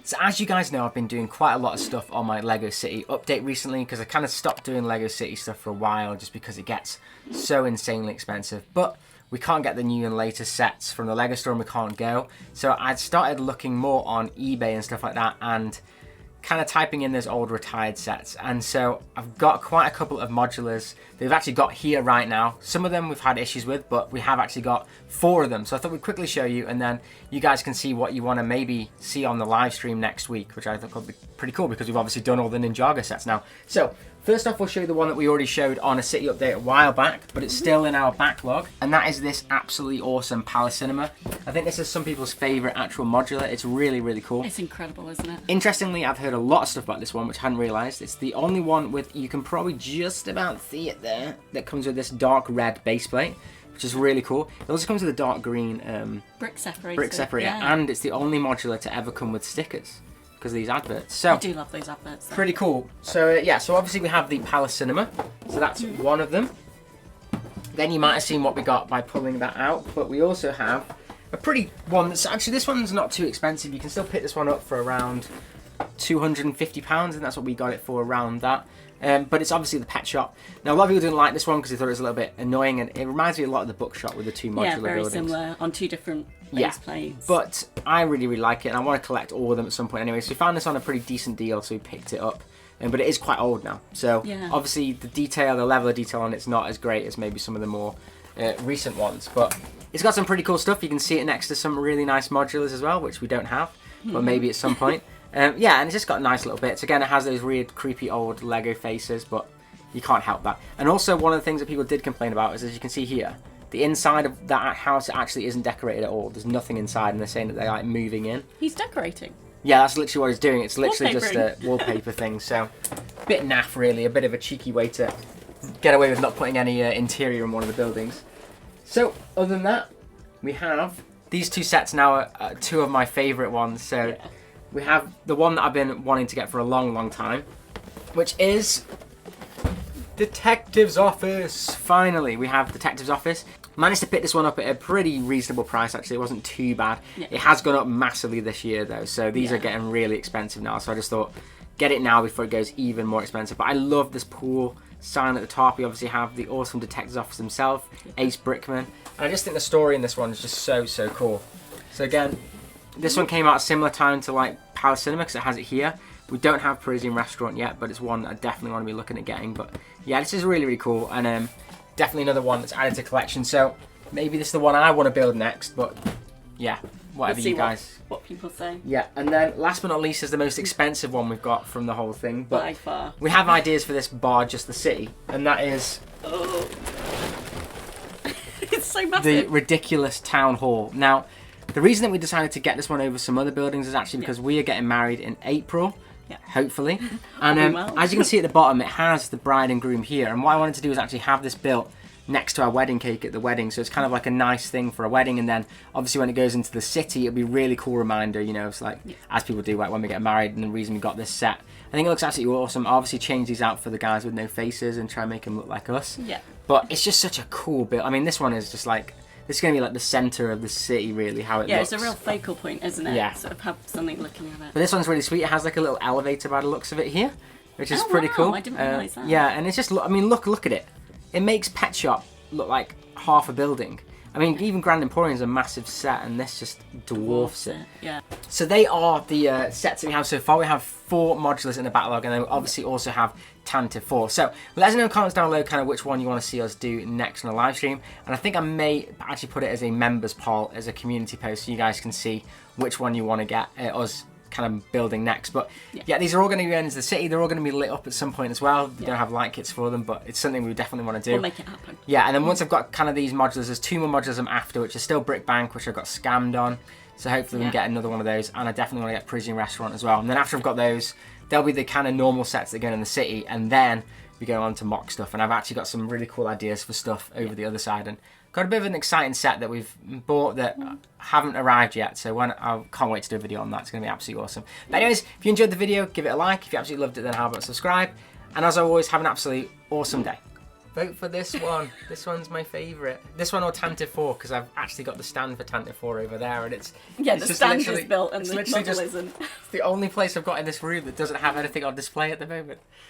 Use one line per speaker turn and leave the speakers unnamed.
So as you guys know, I've been doing quite a lot of stuff on my LEGO City update recently because I kind of stopped doing LEGO City stuff for a while just because it gets so insanely expensive. But we can't get the new and latest sets from the LEGO store and we can't go. So I started looking more on eBay and stuff like that and kind of typing in those old retired sets. And so I've got quite a couple of modulars that we've actually got here right now. Some of them we've had issues with, but we have actually got 4 of them. So I thought we'd quickly show you and then you guys can see what you want to maybe see on the live stream next week, which I think will be pretty cool because we've obviously done all the Ninjago sets now. So first off, we'll show you the one that we already showed on a City update a while back, but it's still in our backlog. And that is this absolutely awesome Palace Cinema. I think this is some people's favorite actual modular. It's really, really cool.
It's incredible, isn't it?
Interestingly, I've heard a lot of stuff about this one, which I hadn't realized. It's the only one with, you can probably just about see it there, that comes with this dark red base plate, which is really cool. It also comes with a dark green
brick separator.
Yeah. And it's the only modular to ever come with stickers because of these adverts. So
I do love those adverts.
Pretty cool. So yeah, so obviously we have the Palace Cinema. So that's one of them. Then you might have seen what we got by pulling that out, but we also have a pretty one that's actually, this one's not too expensive. You can still pick this one up for around £250, and that's what we got it for, around that. But it's obviously the Pet Shop. Now, a lot of people didn't like this one because they thought it was a little bit annoying, and it reminds me a lot of the Bookshop with the 2 modular buildings.
Yeah, very similar on 2 different base plates.
But I really, really like it, and I want to collect all of them at some point anyway. So we found this on a pretty decent deal, so we picked it up. But it is quite old now. So obviously the detail, the level of detail on it's not as great as maybe some of the more recent ones. But it's got some pretty cool stuff. You can see it next to some really nice modulars as well, which we don't have, but maybe at some point. Yeah, and it's just got nice little bits. Again, it has those weird, creepy old Lego faces, but you can't help that. And also, one of the things that people did complain about is, as you can see here, the inside of that house actually isn't decorated at all. There's nothing inside, and they're saying that they're like moving in.
He's decorating.
Yeah, that's literally what he's doing. It's literally just a wallpaper thing. So, a bit naff, really. A bit of a cheeky way to get away with not putting any interior in one of the buildings. So, other than that, we have these 2 sets now are 2 of my favourite ones. So. Yeah. We have the one that I've been wanting to get for a long, long time, which is Detective's Office. Finally, we have Detective's Office. Managed to pick this one up at a pretty reasonable price, actually. It wasn't too bad. Yeah. It has gone up massively this year, though, so these are getting really expensive now. So I just thought, get it now before it goes even more expensive. But I love this pool sign at the top. We obviously have the awesome Detective's Office himself, Ace Brickman. And I just think the story in this one is just so, so cool. So again, this one came out at a similar time to like Palace Cinema because it has it here. We don't have Parisian Restaurant yet, but it's one that I definitely want to be looking at getting. But yeah, this is really, really cool, and definitely another one that's added to collection. So maybe this is the one I want to build next, but yeah, whatever you guys.
What people say.
Yeah, and then last but not least is the most expensive one we've got from the whole thing. But
by far. We
have ideas for this bar, just the city, and that is
it's so massive.
The ridiculous town hall. Now, the reason that we decided to get this one over some other buildings is actually because we are getting married in April, hopefully. And as you can see at the bottom, it has the bride and groom here. And what I wanted to do is actually have this built next to our wedding cake at the wedding. So it's kind of like a nice thing for a wedding. And then obviously when it goes into the city, it'll be a really cool reminder, you know, it's like, as people do like when we get married, and the reason we got this set. I think it looks absolutely awesome. I'll obviously change these out for the guys with no faces and try and make them look like us.
Yeah.
But it's just such a cool build. I mean, this one is just like, this is going to be like the centre of the city, really, how it looks.
Yeah, it's a real focal point, isn't it?
Yeah.
Sort of have something looking at it.
But this one's really sweet. It has like a little elevator by the looks of it here, which is pretty cool.
I didn't realise that.
Yeah, and it's just, I mean, look at it. It makes Pet Shop look like half a building. I mean, even Grand Emporium's a massive set, and this just dwarfs it.
Yeah.
So they are the sets that we have so far. We have 4 modulars in the backlog, and then we obviously also have Tantive 4. So let us know in the comments down below kind of which one you want to see us do next on a live stream. And I think I may actually put it as a members poll, as a community post, so you guys can see which one you want to get us kind of building next. But yeah, these are all going to be into the city. They're all going to be lit up at some point as well. We don't have light kits for them, but it's something we definitely want to do.
We'll make it happen.
Yeah, and then once I've got kind of these modulars, there's 2 more modulars I'm after, which is still Brick Bank, which I got scammed on. So hopefully we can get another one of those, and I definitely want to get Parisian Restaurant as well. And then after I've got those, there'll be the kind of normal sets that go in the city, and then we go on to mock stuff. And I've actually got some really cool ideas for stuff over the other side, and got a bit of an exciting set that we've bought that haven't arrived yet. So I can't wait to do a video on that. It's going to be absolutely awesome. But anyways, if you enjoyed the video, give it a like. If you absolutely loved it, then how about subscribe? And as always, have an absolutely awesome day. Vote for this one. This one's my favourite. This one or Tantive 4, because I've actually got the stand for Tantive 4 over there, and it's
Yeah,
it's
the
just
stand
literally-
is built and
it's
the
literally
model
just-
isn't.
It's the only place I've got in this room that doesn't have anything on display at the moment.